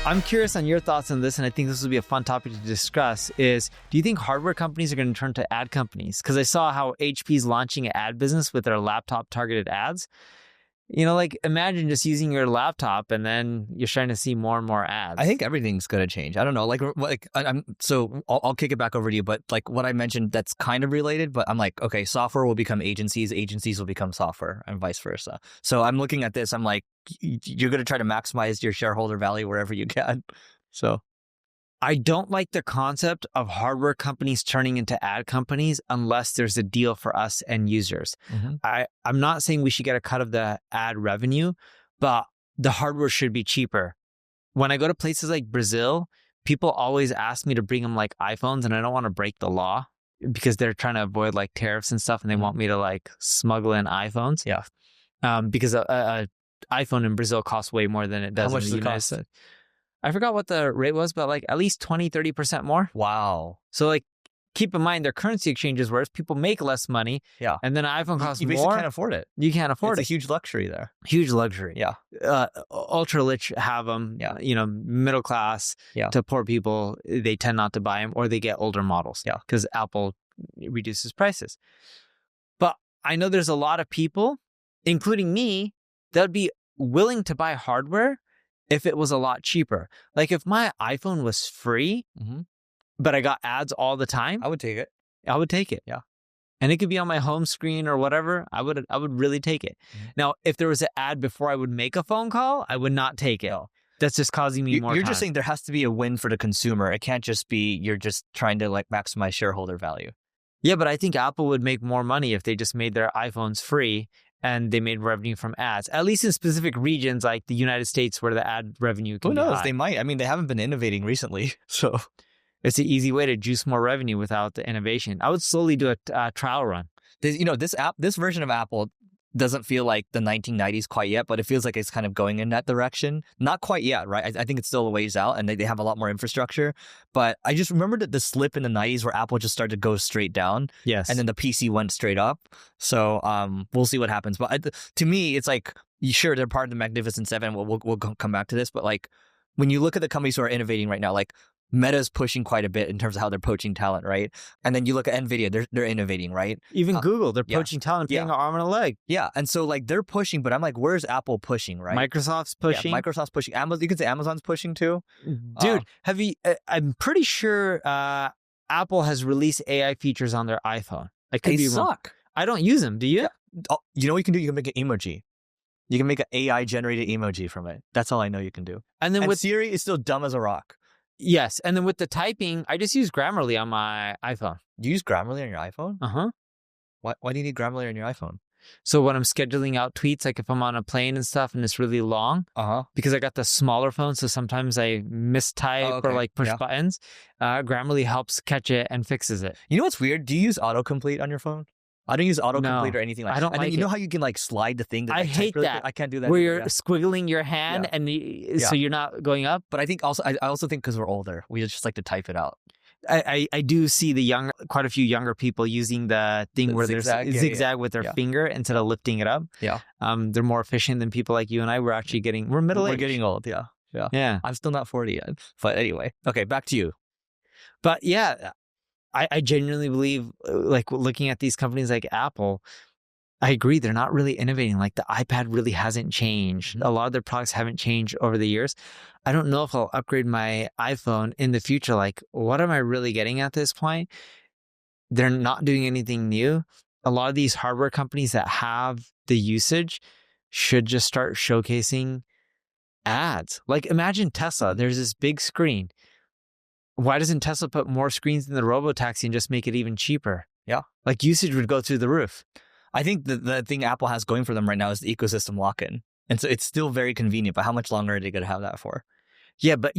I'm curious on your thoughts on this, and I think this will be a fun topic to discuss, is do you think hardware companies are going to turn to ad companies? Because I saw how HP is launching an ad business with their laptop targeted ads. You know, like imagine just using your laptop and then you're starting to see more and more ads. I think everything's going to change. I don't know. I'll kick it back over to you. But like what I mentioned, that's kind of related. But I'm like, okay, software will become agencies. Agencies will become software and vice versa. So I'm looking at this. I'm like, you're going to try to maximize your shareholder value wherever you can. So I don't like the concept of hardware companies turning into ad companies unless there's a deal for us end users. Mm-hmm. I'm not saying we should get a cut of the ad revenue, but the hardware should be cheaper. When I go to places like Brazil, people always ask me to bring them like iPhones, and I don't want to break the law because they're trying to avoid like tariffs and stuff, and they want me to like smuggle in iPhones. Yeah. Because a iPhone in Brazil costs way more than it does in the United States. I forgot what the rate was, but like at least 20-30% more. Wow. So like keep in mind their currency exchange is worse. People make less money. Yeah. And then an iPhone costs you more. You basically can't afford it. You can't afford it. It's a huge luxury there. Huge luxury. Yeah. Ultra rich have them. Yeah. You know, middle class to poor people, they tend not to buy them, or they get older models. Yeah. Because Apple reduces prices. But I know there's a lot of people, including me, that would be willing to buy hardware if it was a lot cheaper. Like if my iPhone was free, but I got ads all the time, I would take it. I would take it. Yeah. And it could be on my home screen or whatever. I would really take it. Now, if there was an ad before I would make a phone call, I would not take it. No. That's just causing me more You're time. just saying there has to be a win for the consumer. It can't just be you're just trying to like maximize shareholder value. Yeah, but I think Apple would make more money if they just made their iPhones free and they made revenue from ads, at least in specific regions like the United States where the ad revenue can be high. Who knows? They might. I mean, they haven't been innovating recently, so it's an easy way to juice more revenue without the innovation. I would slowly do a trial run. This version of Apple doesn't feel like the 1990s quite yet, but it feels like it's kind of going in that direction. Not quite yet, right? I think it's still a ways out, and they have a lot more infrastructure. But I just remember the slip in the 90s where Apple just started to go straight down. Yes. And then the PC went straight up. So we'll see what happens. But to me, it's like, sure, they're part of the Magnificent Seven. We'll come back to this. But like, when you look at the companies who are innovating right now, like Meta's pushing quite a bit in terms of how they're poaching talent, right? And then you look at NVIDIA, they're innovating, right? Even Google, they're poaching talent, putting an arm and a leg. Yeah, and so like they're pushing, but I'm like, where's Apple pushing, right? Microsoft's pushing. Yeah, Microsoft's pushing. Amazon, you can say Amazon's pushing too. Dude, I'm pretty sure Apple has released AI features on their iPhone. I could be wrong. Suck. I don't use them. Do you? Yeah. You know what you can do? You can make an emoji. You can make an AI generated emoji from it. That's all I know you can do. And then with Siri is still dumb as a rock. Yes. And then with the typing, I just use Grammarly on my iPhone. You use Grammarly on your iPhone? Uh-huh. Why do you need Grammarly on your iPhone? So when I'm scheduling out tweets, like if I'm on a plane and stuff and it's really long, because I got the smaller phone, so sometimes I mistype or like push buttons, Grammarly helps catch it and fixes it. You know what's weird? Do you use autocomplete on your phone? I don't use autocomplete or anything like that. I don't like it. You know how you can like slide the thing? I hate that. I can't do that. Where you're squiggling your hand and so you're not going up. But I think I also think because we're older, we just like to type it out. I do see quite a few younger people using the thing where there's zigzag with their finger instead of lifting it up. Yeah. They're more efficient than people like you and I. We're middle-aged. We're getting old. Yeah. I'm still not 40 yet. But anyway, okay, back to you. But yeah, I genuinely believe, like looking at these companies like Apple, I agree. They're not really innovating. Like the iPad really hasn't changed. A lot of their products haven't changed over the years. I don't know if I'll upgrade my iPhone in the future. Like, what am I really getting at this point? They're not doing anything new. A lot of these hardware companies that have the usage should just start showcasing ads. Like imagine Tesla. There's this big screen. Why doesn't Tesla put more screens in the robotaxi and just make it even cheaper? Yeah. Like usage would go through the roof. I think the thing Apple has going for them right now is the ecosystem lock-in. And so it's still very convenient, but how much longer are they going to have that for? Yeah, but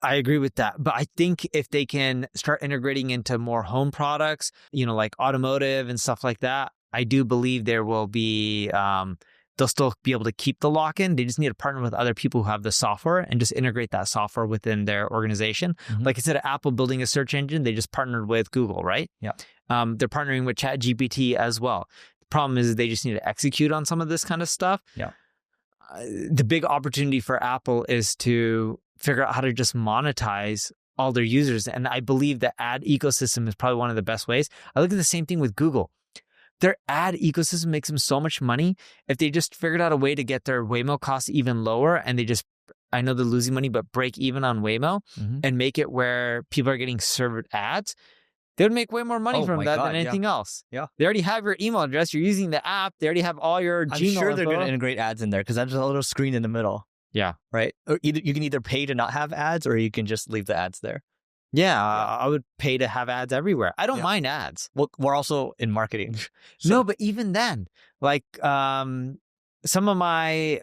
I agree with that. But I think if they can start integrating into more home products, like automotive and stuff like that, I do believe there will be, they'll still be able to keep the lock-in. They just need to partner with other people who have the software and just integrate that software within their organization. Like instead of Apple building a search engine, they just partnered with Google, right? Yeah. They're partnering with ChatGPT as well. The problem is they just need to execute on some of this kind of stuff. Yeah. The big opportunity for Apple is to figure out how to just monetize all their users. And I believe the ad ecosystem is probably one of the best ways. I look at the same thing with Google. Their ad ecosystem makes them so much money. If they just figured out a way to get their Waymo costs even lower, and they just, I know they're losing money, but break even on Waymo and make it where people are getting served ads, they would make way more money from that than anything else. Yeah. They already have your email address. You're using the app. They already have all your Gmail I'm sure they're info. going to integrate ads in there because there's a little screen in the middle. Yeah. Right? Or you can either pay to not have ads or you can just leave the ads there. Yeah, I would pay to have ads everywhere. I don't mind ads. Well, we're also in marketing. No, but even then, like some of my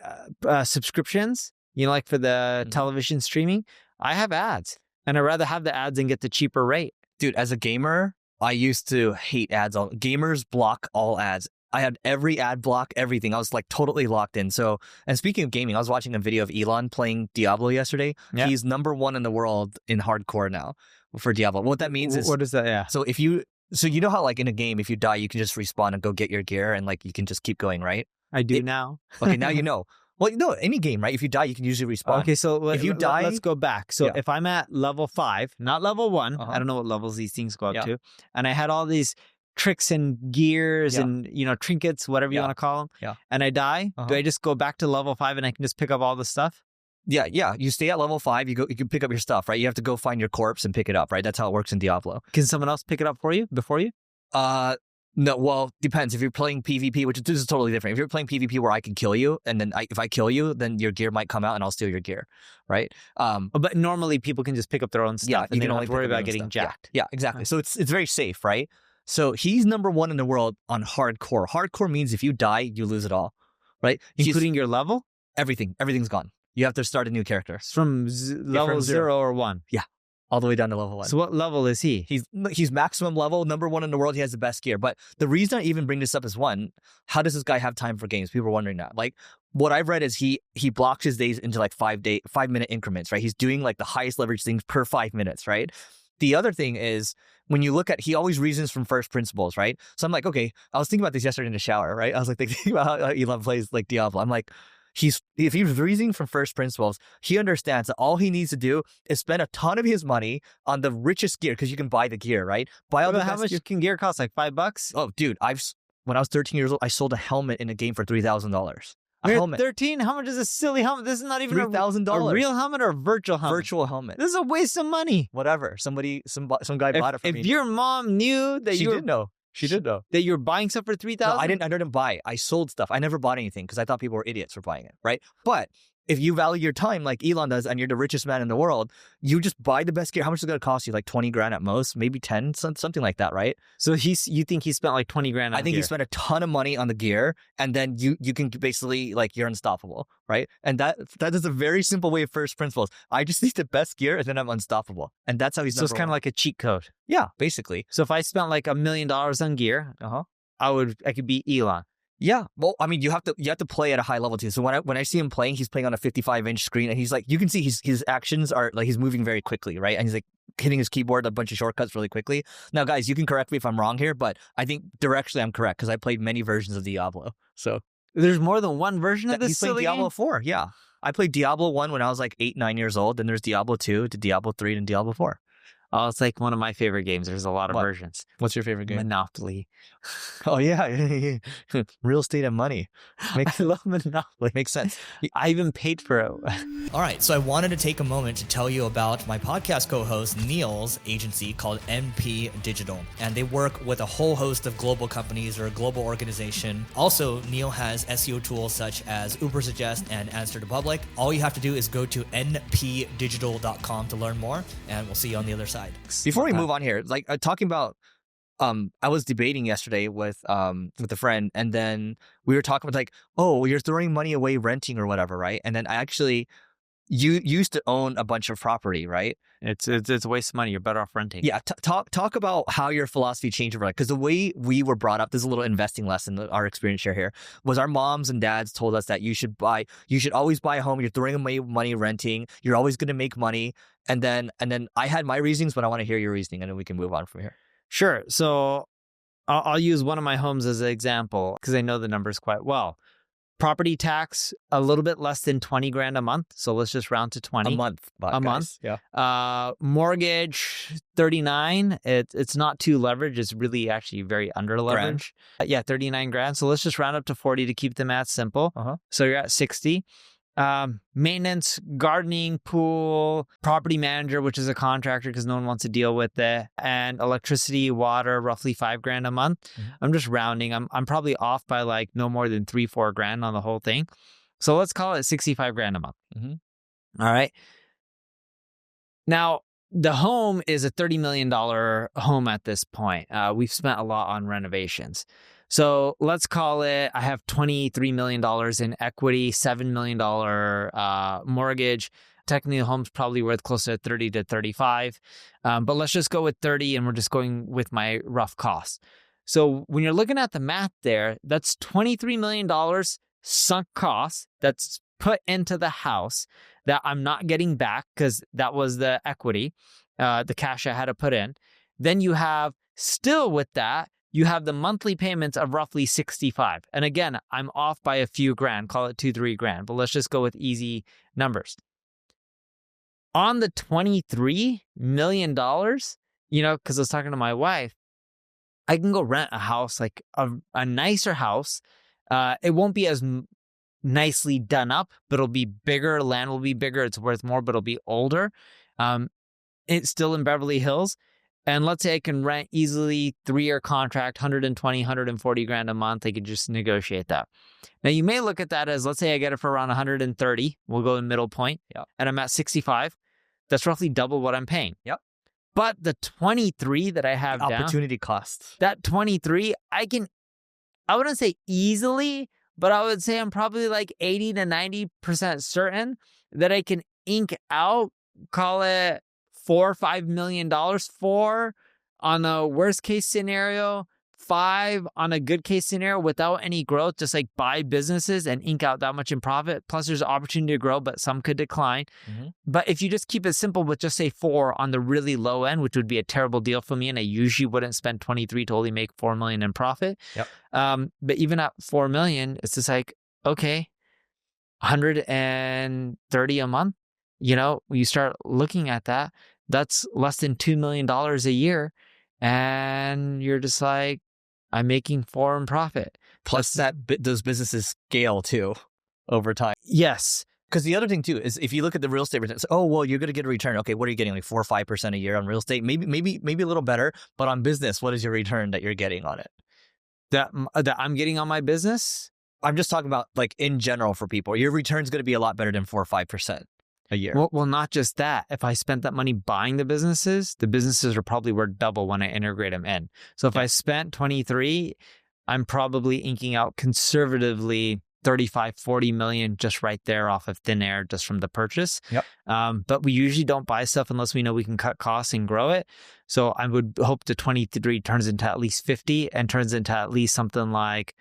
subscriptions, you know, like for the television streaming, I have ads. And I'd rather have the ads and get the cheaper rate. Dude, as a gamer, I used to hate ads. Gamers block all ads. I had every ad block, everything. I was like totally locked in. So, and speaking of gaming, I was watching a video of Elon playing Diablo yesterday. Yeah. He's #1 in the world in hardcore now for Diablo. What that means is, what is that? Yeah. So you know how like in a game, if you die, you can just respawn and go get your gear and like you can just keep going, right? I do now. Okay, now you know. Well, no, any game, right? If you die, you can usually respawn. Okay, so if you die, let's go back. So if I'm at level 5, not level 1, I don't know what levels these things go up to, and I had all these tricks and gears and, you know, trinkets, whatever you want to call them, and I die, do I just go back to level 5 and I can just pick up all the stuff? Yeah. You stay at level 5, you can pick up your stuff, right? You have to go find your corpse and pick it up, right? That's how it works in Diablo. Can someone else pick it up for you, before you? No, well, depends. If you're playing PvP, which this is totally different. If you're playing PvP where I can kill you, and then if I kill you, then your gear might come out and I'll steal your gear, right? But normally people can just pick up their own stuff and they don't have to worry about getting jacked. Yeah, exactly. So it's very safe, right? So he's #1 in the world on hardcore. Hardcore means if you die, you lose it all, right? Including your level? Everything's gone. You have to start a new character. From level 0 or 1? Yeah. All the way down to level 1. So what level is he? He's maximum level, #1 in the world. He has the best gear. But the reason I even bring this up is, one, how does this guy have time for games? People are wondering that. Like, what I've read is he blocks his days into like 5-minute increments, right? He's doing like the highest leverage things per 5 minutes, right? The other thing is, when you look at, he always reasons from first principles, right? So I'm like, okay, I was thinking about this yesterday in the shower, right? I was like thinking about how Elon plays like Diablo. I'm like, if he's reasoning from first principles, he understands that all he needs to do is spend a ton of his money on the richest gear, because you can buy the gear, right? Buy all the how much can gear cost? Like $5? Oh, dude, when I was 13 years old, I sold a helmet in a game for $3,000. You're 13? How much is a silly helmet? This is not even $3,000. A real helmet or a virtual helmet? Virtual helmet. This is a waste of money. Whatever. Some guy bought it for me. If your mom knew that She did know. She did know. That you were buying stuff for $3,000? No, I didn't buy. I sold stuff. I never bought anything because I thought people were idiots for buying it, right? But if you value your time like Elon does and you're the richest man in the world, you just buy the best gear. How much is it going to cost you? Like 20 grand at most, maybe 10, something like that, right? So you think he spent like 20 grand on I think gear? he spent a ton of money on the gear, and then you can basically, like, you're unstoppable, right? And that is a very simple way of first principles. I just need the best gear and then I'm unstoppable. And that's how he's So it's kind of like a cheat code. Yeah, basically. So if I spent like $1 million on gear, I could beat Elon. Yeah, well, I mean, you have to play at a high level too. So when I see him playing, he's playing on a 55-inch screen, and he's like, you can see his actions are like he's moving very quickly, right? And he's like hitting his keyboard a bunch of shortcuts really quickly. Now, guys, you can correct me if I'm wrong here, but I think directionally I'm correct because I played many versions of Diablo. So there's more than one version of this. He's played Diablo 4. Yeah, I played Diablo 1 when I was like 8-9 years old. Then there's Diablo 2 to Diablo 3 and Diablo 4. Oh, it's like one of my favorite games. There's a lot of versions. What's your favorite game? Monopoly. Oh, yeah. Real estate and money. I love Monopoly. Makes sense. I even paid for it. All right. So I wanted to take a moment to tell you about my podcast co-host, Neil's agency called NP Digital. And they work with a whole host of global companies or a global organization. Also, Neil has SEO tools such as Ubersuggest and Answer to Public. All you have to do is go to npdigital.com to learn more. And we'll see you on the other side. Before we move on here, like talking about, I was debating yesterday with a friend, and then we were talking about like, oh, you're throwing money away renting or whatever, right? And then you used to own a bunch of property, right? It's a waste of money. You're better off renting. Yeah, talk about how your philosophy changed over, because the way we were brought up, this is a little investing lesson that our experience share here, was our moms and dads told us that you should always buy a home. You're throwing away money renting. You're always going to make money. And then I had my reasonings, but I want to hear your reasoning, and then we can move on from here. Sure. So I'll use one of my homes as an example because I know the numbers quite well. Property tax, a little bit less than 20 grand a month. So let's just round to 20. A month. A month. Yeah. Mortgage, 39. It's not too leveraged. It's really actually very under leveraged. Yeah, 39 grand. So let's just round up to 40 to keep the math simple. So you're at 60. Maintenance, gardening, pool, property manager, which is a contractor because no one wants to deal with it, and electricity, water, roughly 5 grand a month. I'm just rounding. I'm probably off by like no more than 3-4 grand on the whole thing. So let's call it 65 grand a month. All right. Now, the home is a $30 million home at this point. We've spent a lot on renovations. So let's call it, I have $23 million in equity, $7 million mortgage. Technically, the home's probably worth closer to 30 to 35. But let's just go with 30 and we're just going with my rough costs. So when you're looking at the math there, that's $23 million sunk costs that's put into the house that I'm not getting back because that was the equity, the cash I had to put in. Then you have, still with that, you have the monthly payments of roughly 65. And again, I'm off by a few grand, call it 2-3 grand, but let's just go with easy numbers. On the $23 million, you know, because I was talking to my wife, I can go rent a house, like a nicer house. It won't be as nicely done up, but it'll be bigger. Land will be bigger. It's worth more, but it'll be older. It's still in Beverly Hills. And let's say I can rent easily 3-year contract, 120, 140 grand a month. I could just negotiate that. Now you may look at that as, let's say I get it for around 130. We'll go in middle point. And I'm at 65. That's roughly double what I'm paying. But the 23 that I have opportunity cost. That 23, I wouldn't say easily, but I would say I'm probably like 80 to 90% certain that I can ink out, call it $4 or $5 million, 4 on a worst case scenario, 5 on a good case scenario without any growth, just like buy businesses and ink out that much in profit. Plus there's an opportunity to grow, but some could decline. But if you just keep it simple with just say 4 on the really low end, which would be a terrible deal for me, and I usually wouldn't spend 23 to only make 4 million in profit. But even at 4 million, it's just like, okay, 130 a month. You know, you start looking at that, that's less than $2 million a year. And you're just like, I'm making 4 in profit. Plus those businesses scale too over time. Yes. Because the other thing too is if you look at the real estate returns, oh, well, you're going to get a return. Okay, what are you getting? Like 4 or 5% a year on real estate? Maybe a little better. But on business, what is your return that you're getting on it? That I'm getting on my business? I'm just talking about like in general for people. Your return's going to be a lot better than 4 or 5%. A year. Well, not just that. If I spent that money buying the businesses are probably worth double when I integrate them in. So if I spent 23, I'm probably inking out conservatively 35, 40 million just right there off of thin air, just from the purchase. But we usually don't buy stuff unless we know we can cut costs and grow it. So I would hope the 23 turns into at least 50 and turns into at least something like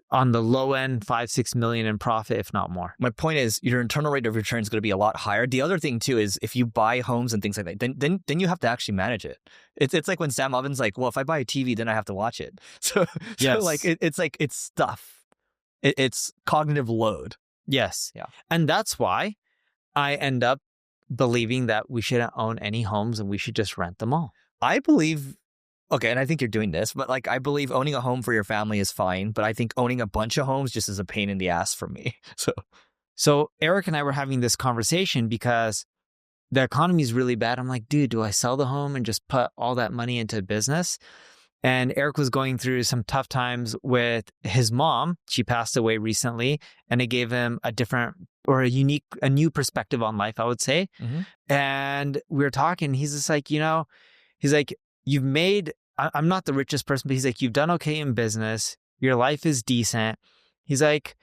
on the low end, 5-6 million in profit, if not more. My point is your internal rate of return is going to be a lot higher. The other thing too is if you buy homes and things like that, then you have to actually manage it. It's like when Sam Alvin's like, well, if I buy a TV, then I have to watch it. So like it's stuff. It's cognitive load. Yes. And that's why I end up believing that we shouldn't own any homes and we should just rent them all. I believe. Okay, and I think you're doing this, but like I believe owning a home for your family is fine, but I think owning a bunch of homes just is a pain in the ass for me. So Eric and I were having this conversation because the economy is really bad. I'm like, dude, do I sell the home and just put all that money into business? And Eric was going through some tough times with his mom. She passed away recently, and it gave him a different or a new perspective on life, I would say. And we were talking, he's just like, he's like, I'm not the richest person, but he's like, you've done okay in business. Your life is decent. He's like,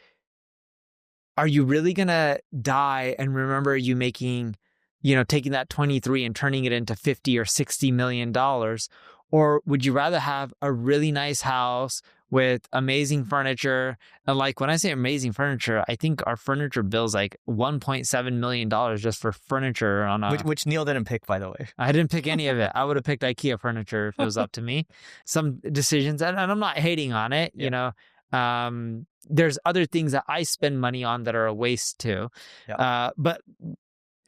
are you really going to die and remember you making, taking that 23 and turning it into 50 or $60 million? Or would you rather have a really nice house with amazing furniture? And like when I say amazing furniture, I think our furniture bill's like $1.7 million just for furniture on which Neil didn't pick, by the way. I didn't pick any of it. I would have picked IKEA furniture if it was up to me. Some decisions, and I'm not hating on it, there's other things that I spend money on that are a waste too. Yeah. But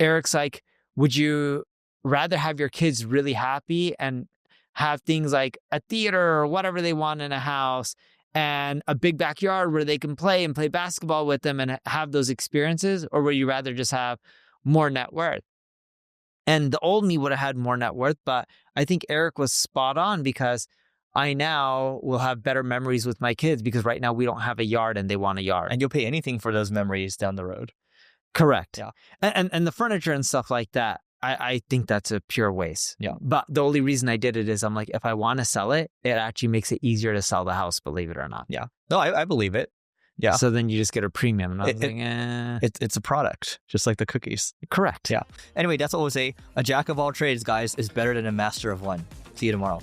Eric's like, would you rather have your kids really happy and have things like a theater or whatever they want in a house and a big backyard where they can play and play basketball with them and have those experiences? Or would you rather just have more net worth? And the old me would have had more net worth, but I think Eric was spot on, because I now will have better memories with my kids, because right now we don't have a yard and they want a yard. And you'll pay anything for those memories down the road. Correct. Yeah. And the furniture and stuff like that, I think that's a pure waste. Yeah. But the only reason I did it is I'm like, if I want to sell it, it actually makes it easier to sell the house, believe it or not. Yeah. No, I believe it. Yeah. So then you just get a premium. And I was like, It's a product, just like the cookies. Correct. Yeah. Anyway, that's what we'll say. A jack of all trades, guys, is better than a master of one. See you tomorrow.